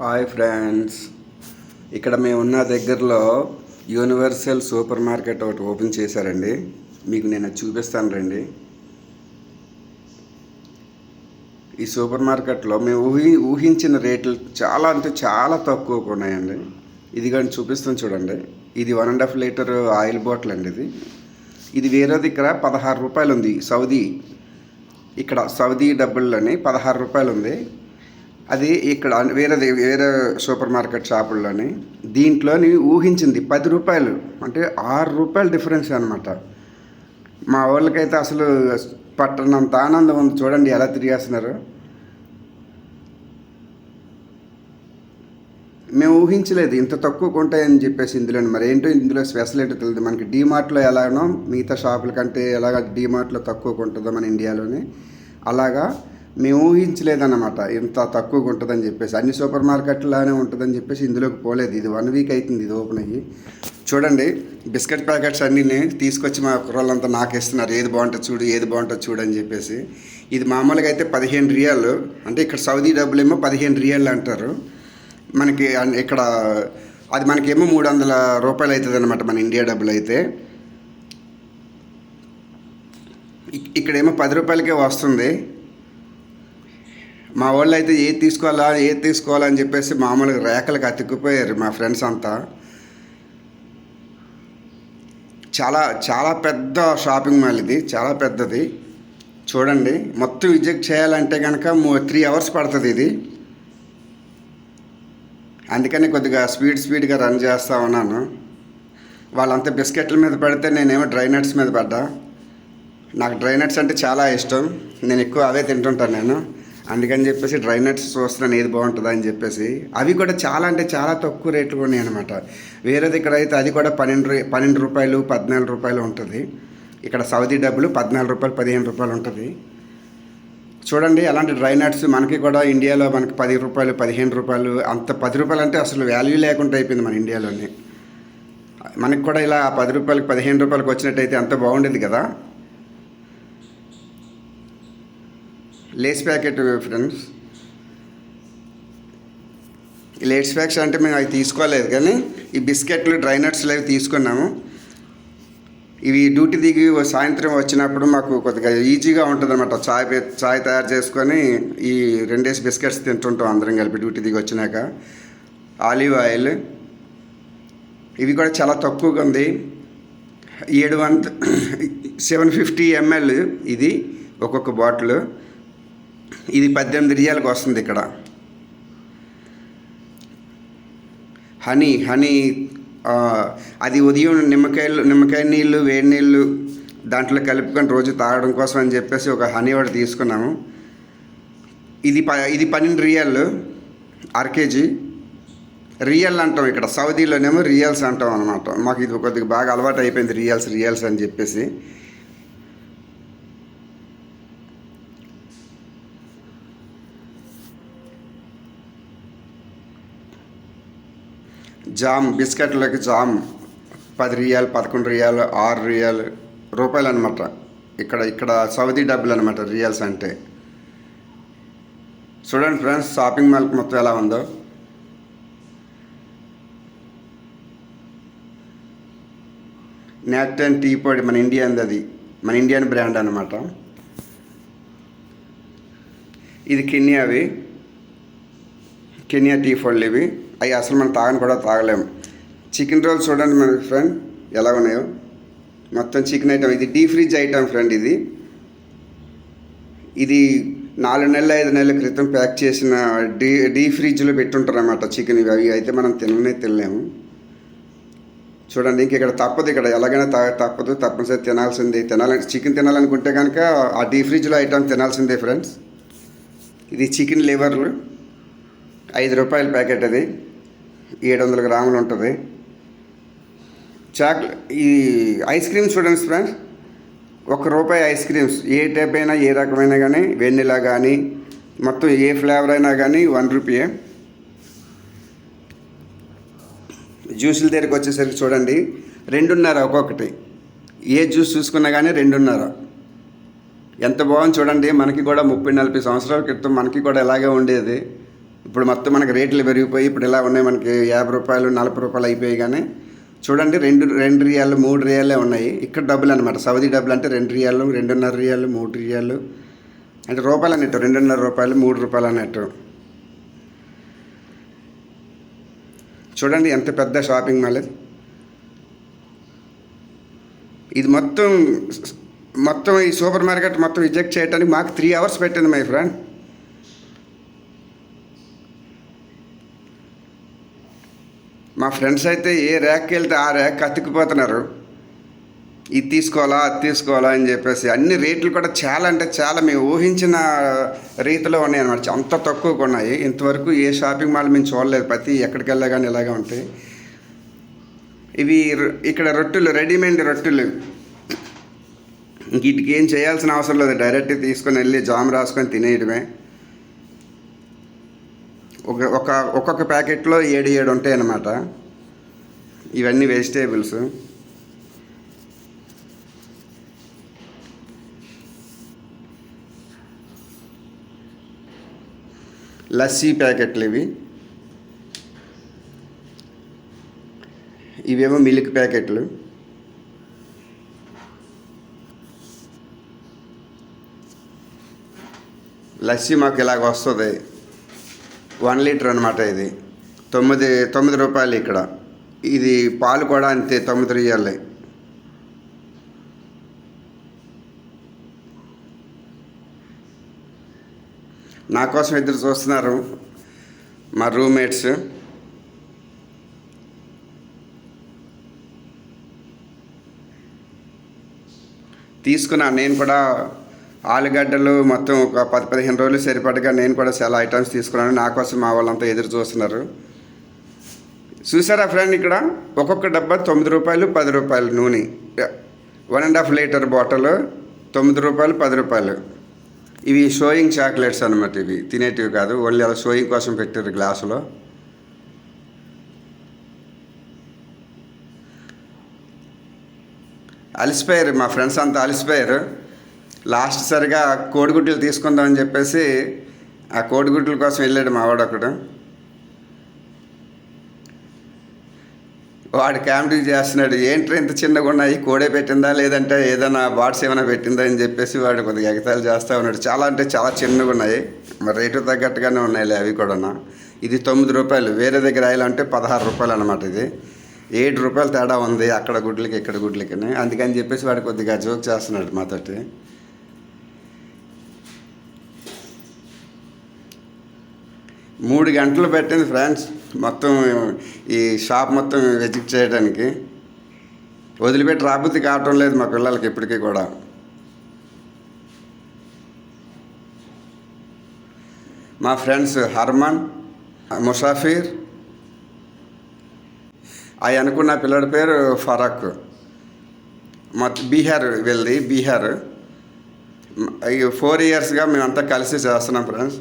Hi friends, ఇక్కడ మేమున్న దగ్గరలో యూనివర్సల్ సూపర్ మార్కెట్ ఒకటి ఓపెన్ చేశారండి. మీకు నేను అది చూపిస్తాను రండి. ఈ సూపర్ మార్కెట్లో మేము ఊహించిన రేట్లు చాలా అంటే చాలా తక్కువకు ఉన్నాయండి. ఇది కానీ చూపిస్తాను చూడండి. ఇది 1.5 లీటర్ ఆయిల్ బాటిల్ అండి. ఇది వేరేది ఇక్కడ 16 రూపాయలు ఉంది. ఇక్కడ సౌదీ డబ్బుల్లోని 16 రూపాయలు ఉంది. అది ఇక్కడ వేరే సూపర్ మార్కెట్ షాపుల్లోని దీంట్లోని ఊహించింది 10 రూపాయలు, అంటే 6 రూపాయలు డిఫరెన్స్ అనమాట. మా వాళ్ళకైతే అసలు పట్టనంత ఆనందం ఉంది. చూడండి ఎలా తిరిగేస్తున్నారు. మేము ఊహించలేదు ఇంత తక్కువ కొంటాయని చెప్పేసి. ఇందులో మరి ఏంటో ఇందులో స్పెషల్ ఏంటో తెలియదు మనకి. డీమార్ట్లో ఎలాగనో మిగతా షాపుల కంటే ఎలాగ డీమార్ట్లో తక్కువ ఉంటుందో మన ఇండియాలోనే, అలాగా మేము ఊహించలేదన్నమాట ఇంత తక్కువగా ఉంటుందని చెప్పేసి. అన్ని సూపర్ మార్కెట్లోనే ఉంటుందని చెప్పేసి ఇందులోకి పోలేదు. ఇది 1 వీక్ అవుతుంది ఇది ఓపెన్ అయ్యి. చూడండి బిస్కెట్ ప్యాకెట్స్ అన్నీ తీసుకొచ్చి మా కుర్రాళ్ళంతా నాకు ఇస్తున్నారు. ఏది బాగుంటుంది చూడు అని చెప్పేసి. ఇది మామూలుగా అయితే 15 రియాలు, అంటే ఇక్కడ సౌదీ డబ్బులేమో 15 రియాలు అంటారు. మనకి ఇక్కడ అది మనకేమో 300 రూపాయలు అవుతుంది అనమాట మన ఇండియా డబ్బులు అయితే. ఇక్కడేమో 10 రూపాయలకే వస్తుంది. మా వాళ్ళు అయితే ఏది తీసుకోవాలని చెప్పేసి మామూలుగా రేఖలకు అతుక్కుపోయారు మా ఫ్రెండ్స్ అంతా. చాలా పెద్ద షాపింగ్ మాల్ ఇది, చాలా పెద్దది. చూడండి మొత్తం విజిట్ చేయాలంటే కనుక 3 అవర్స్ పడుతుంది ఇది. అందుకని కొద్దిగా స్పీడ్గా రన్ చేస్తూ ఉన్నాను. వాళ్ళంతా బిస్కెట్ల మీద పడితే నేనేమో డ్రై నట్స్ మీద పడ్డా. నాకు డ్రై నట్స్ అంటే చాలా ఇష్టం, నేను ఎక్కువ అవే తింటుంటాను నేను. అందుకని చెప్పేసి డ్రై నట్స్ చూస్తున్నాను ఏది బాగుంటుందా అని చెప్పేసి. అవి కూడా చాలా అంటే చాలా తక్కువ రేట్లు ఉన్నాయి అనమాట. వేరేది ఇక్కడ అయితే అది కూడా 12 రూపాయలు 14 రూపాయలు ఉంటుంది. ఇక్కడ సౌదీ డబ్బులు 14 రూపాయలు 15 రూపాయలు ఉంటుంది. చూడండి అలాంటి డ్రై నట్స్ మనకి కూడా ఇండియాలో మనకి 10 రూపాయలు 15 రూపాయలు, అంత 10 రూపాయలు అంటే అసలు వాల్యూ లేకుండా అయిపోయింది మన ఇండియాలోని. మనకి కూడా ఇలా 10 రూపాయలకి 15 రూపాయలకి వచ్చినట్టయితే అంత బాగుండేది కదా. లేస్ ప్యాకెట్ ఫ్రెండ్స్, ఈ లేస్ ప్యాక్స్ అంటే మేము అవి తీసుకోలేదు, కానీ ఈ బిస్కెట్లు డ్రై నట్స్లు అవి తీసుకున్నాము. ఇవి డ్యూటీ దిగి సాయంత్రం వచ్చినప్పుడు మాకు కొద్దిగా ఈజీగా ఉంటుంది అనమాట. చాయ్ తయారు చేసుకొని ఈ 2 బిస్కెట్స్ తింటుంటాం అందరం కలిపి డ్యూటీ దిగి వచ్చినాక. ఆలివ్ ఆయిల్ ఇవి కూడా చాలా తక్కువగా ఉంది. 750 ml ఇది ఒక్కొక్క బాటిల్. ఇది 18 రియాలకు వస్తుంది ఇక్కడ. హనీ అది ఉదయం నిమ్మకాయ నీళ్ళు వేడి నీళ్ళు దాంట్లో కలుపుకొని రోజు తాగడం కోసం అని చెప్పేసి ఒక హనీ ఒకటి తీసుకున్నాము. ఇది 12 రియాలు, 1/2 కేజీ. రియల్ అంటాం ఇక్కడ, సౌదీలోనేమో రియల్స్ అంటాం అనమాట. మాకు ఇది కొద్దిగా బాగా అలవాటు అయిపోయింది రియల్స్ అని చెప్పేసి. జామ్, బిస్కెట్లకి జామ్ 10 రియాలు 11 రియాలు 6 రూపాయలు అనమాట. ఇక్కడ సౌదీ డబ్బులు అనమాట రియల్స్ అంటే. చూడండి ఫ్రెండ్స్ షాపింగ్ మాల్కి మొత్తం ఎలా ఉందో. నాప్టన్ టీ పొడి మన ఇండియన్ బ్రాండ్ అనమాట. ఇది కెనియా టీ పొడులు ఇవి. అవి అసలు మనం తాగలేము. చికెన్ రోల్స్ చూడండి మన ఫ్రెండ్ ఎలా ఉన్నాయో. మొత్తం చికెన్ ఐటమ్. ఇది డీ ఫ్రిడ్జ్ ఐటమ్ ఫ్రెండ్. ఇది 4 నెలలు 5 నెలల క్రితం ప్యాక్ చేసిన డీ ఫ్రిడ్జ్లో పెట్టుంటారు అన్నమాట చికెన్. అవి అయితే మనం తినలేము. చూడండి ఇక్కడ తప్పదు, ఇక్కడ ఎలాగైనా తప్పనిసరి తినాల్సిందే. చికెన్ తినాలనుకుంటే కనుక ఆ డీ ఫ్రిడ్జ్లో ఐటమ్ తినాల్సిందే ఫ్రెండ్స్. ఇది చికెన్ లివర్లు 5 రూపాయల ప్యాకెట్. అది 700 గ్రాములు ఉంటుంది. ఈ ఐస్ క్రీమ్స్ చూడండి ఫ్రెండ్స్, ₹1 ఐస్ క్రీమ్స్ ఏ టైప్ అయినా ఏ రకమైనా కానీ, వెనిలా కానీ మొత్తం ఏ ఫ్లేవర్ అయినా కానీ ₹1. జ్యూసుల దగ్గరికి వచ్చేసరికి చూడండి 2.5 ఒక్కొక్కటి. ఏ జ్యూస్ చూసుకున్నా కానీ 2.5. ఎంత బాగుంది చూడండి. మనకి కూడా 30-40 సంవత్సరాల క్రితం మనకి కూడా ఇలాగే ఉండేది. ఇప్పుడు మొత్తం మనకి రేట్లు పెరిగిపోయి ఇప్పుడు ఇలా ఉన్నాయి, మనకి 50 రూపాయలు 40 రూపాయలు అయిపోయి. కానీ చూడండి, రెండు రియాలు 3 రియాలే ఉన్నాయి. ఇక్కడ డబ్బులు అనమాట, సౌదీ డబ్బులు అంటే 2 రియాలు 2.5 రియాలు 3 రియాలు అంటే రూపాయలు అన్నట్టు, 2.5 రూపాయలు 3 రూపాయలు అన్నట్టు. చూడండి ఎంత పెద్ద షాపింగ్ మాల్ ఇది. మొత్తం ఈ సూపర్ మార్కెట్ మొత్తం విజిట్ చేయడానికి మాకు 3 అవర్స్ పెట్టింది మై ఫ్రెండ్. మా ఫ్రెండ్స్ అయితే ఏ ర్యాక్కి వెళ్తే ఆ ర్యాక్ అతుక్కుపోతున్నారు, ఇది తీసుకోవాలా అది తీసుకోవాలా అని చెప్పేసి. అన్ని రేట్లు కూడా చాలా అంటే చాలా మేము ఊహించిన రీతిలో ఉన్నాయి అన్నమాట, అంత తక్కువగా ఉన్నాయి. ఇంతవరకు ఏ షాపింగ్ మాల్ మేము చూడలేదు, ప్రతి ఎక్కడికి వెళ్ళా కానీ ఇలాగే ఉంటాయి. ఇవి ఇక్కడ రొట్టెలు, రెడీమేడ్ రొట్టెలు. వీటికి ఏం చేయాల్సిన అవసరం లేదు, డైరెక్ట్ తీసుకొని వెళ్ళి జామ్ రాసుకొని తినేయడమే. ఒక్కొక్క ప్యాకెట్లో 7 ఉంటాయి అన్నమాట. ఇవన్నీ వెజిటేబుల్స్. లస్సీ ప్యాకెట్లు ఇవేమో మిల్క్ ప్యాకెట్లు. లస్సీ మాకు ఇలాగ వస్తుంది, 1 లీటర్ అనమాట. ఇది 9 రూపాయలు ఇక్కడ. ఇది పాలు కూడా అంతే, 9 రియాలే. నా కోసం ఇద్దరు చూస్తున్నారు, మా రూమ్మేట్స్. తీసుకున్నాను నేను కూడా ఆలుగడ్డలు మొత్తం ఒక 10-15 రోజులు సరిపడగా నేను కూడా చాలా ఐటమ్స్ తీసుకున్నాను. నా కోసం మా వాళ్ళంతా ఎదురు చూస్తున్నారు. చూసారా ఫ్రెండ్, ఇక్కడ ఒక్కొక్క డబ్బా 9 రూపాయలు 10 రూపాయలు. నూనె 1.5 లీటర్ బాటిల్ 9 రూపాయలు 10 రూపాయలు. ఇవి షోయింగ్ చాక్లెట్స్ అనమాట, ఇవి తినేటివి కాదు, ఓన్లీ అలా షోయింగ్ కోసం పెట్టారు గ్లాసులో. అలసిపోయారు మా ఫ్రెండ్స్ అంతా, అలసిపోయారు. లాస్ట్ సరిగా కోడిగుడ్లు తీసుకుందామని చెప్పేసి ఆ కోడిగుడ్ల కోసం వెళ్ళాడు మా వాడు ఒకడు. వాడు కామెడీ చేస్తున్నాడు, ఏంట్రా ఇంత చిన్నగా ఉన్నాయి, కోడే పెట్టిందా లేదంటే ఏదైనా బాట్స్ ఏమైనా పెట్టిందా అని చెప్పేసి వాడు కొద్దిగా ఎగతాళి చేస్తూ ఉన్నాడు. చాలా అంటే చాలా చిన్నగా ఉన్నాయి, మరి రేటు తగ్గట్టుగానే ఉన్నాయిలే అవి కూడా. ఇది 9 రూపాయలు, వేరే దగ్గర ఆయిలంటే 16 రూపాయలు అనమాట. ఇది 7 రూపాయలు తేడా ఉంది అక్కడ గుడ్లకి ఇక్కడ గుడ్లకి. అందుకని చెప్పేసి వాడు కొద్దిగా జోక్ చేస్తున్నాడు మాతోటి. మూడు గంటలు పెట్టింది ఫ్రెండ్స్ మొత్తం ఈ షాప్ మొత్తం విజిట్ చేయడానికి. వదిలిపెట్టి రాబుద్ది కావటం లేదు మా పిల్లలకి ఇప్పటికీ కూడా. మా ఫ్రెండ్స్ హర్మన్, ముసాఫిర్, అవి అనుకున్న పిల్లడి పేరు ఫరక్. బీహార్ వెళ్ళి బీహార్. 4 ఇయర్స్గా మేమంతా కలిసి చేస్తున్నాం ఫ్రెండ్స్.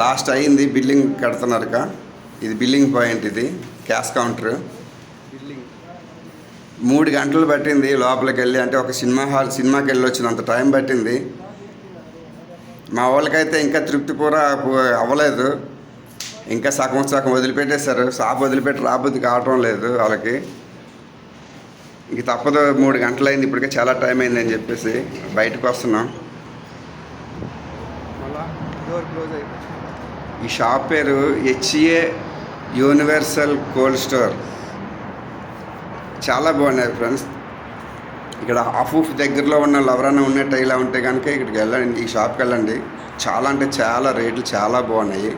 లాస్ట్ అయింది, బిల్లింగ్ కడుతున్నారుగా. ఇది బిల్లింగ్ పాయింట్, ఇది క్యాష్ కౌంటర్. 3 గంటలు పట్టింది లోపలికి వెళ్ళి, అంటే ఒక సినిమాకి వెళ్ళి వచ్చినంత టైం పట్టింది. మా వాళ్ళకైతే ఇంకా తృప్తిపూర అవ్వలేదు, ఇంకా సగం వదిలిపెట్టేశారు. షాప్ వదిలిపెట్టి రాబుద్ది కావటం లేదు వాళ్ళకి. ఇంక తప్పదు, 3 గంటలు అయింది, ఇప్పటికే చాలా టైం అయింది అని చెప్పేసి బయటకు వస్తున్నాం. ఈ షాప్ పేరు HA యూనివర్సల్ కోల్డ్ స్టోర్. చాలా బాగున్నాయి ఫ్రెండ్స్. ఇక్కడ ఆఫూఫ్ దగ్గరలో ఉన్న వాళ్ళు ఎవరైనా ఉన్నట్టు ఇలా ఉంటే కనుక ఇక్కడికి వెళ్ళండి, ఈ షాప్కి వెళ్ళండి. చాలా అంటే చాలా రేట్లు చాలా బాగున్నాయి.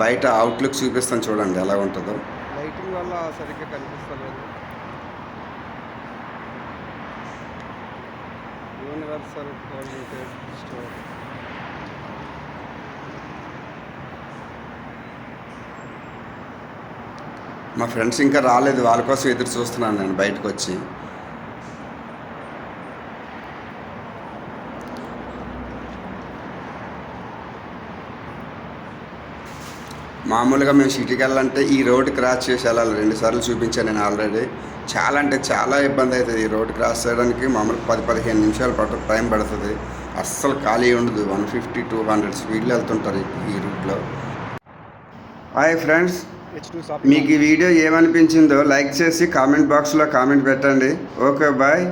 బయట అవుట్లుక్ చూపిస్తాను చూడండి ఎలా ఉంటుందో. లైటింగ్ వల్ల సరిగ్గా కనిపిస్తలేదు. Universal cold store. మా ఫ్రెండ్స్ ఇంకా రాలేదు, వాళ్ళ కోసం ఎదురు చూస్తున్నాను నేను బయటకు వచ్చి. మామూలుగా మేము సిటీకి వెళ్ళాలంటే ఈ రోడ్డు క్రాస్ చేసి వెళ్ళాలి. 2 సార్లు చూపించాను నేను ఆల్రెడీ. చాలా అంటే చాలా ఇబ్బంది అవుతుంది ఈ రోడ్ క్రాస్ చేయడానికి. మామూలు 10-15 నిమిషాలు టైం పడుతుంది. అస్సలు ఖాళీ ఉండదు. 150-200 స్పీడ్లో వెళ్తుంటారు ఈ రూట్లో. హాయ్ ఫ్రెండ్స్, మీకు ఈ వీడియో ఏమనిపించిందో లైక్ చేసి కామెంట్ బాక్స్లో కామెంట్ పెట్టండి. Okay bye.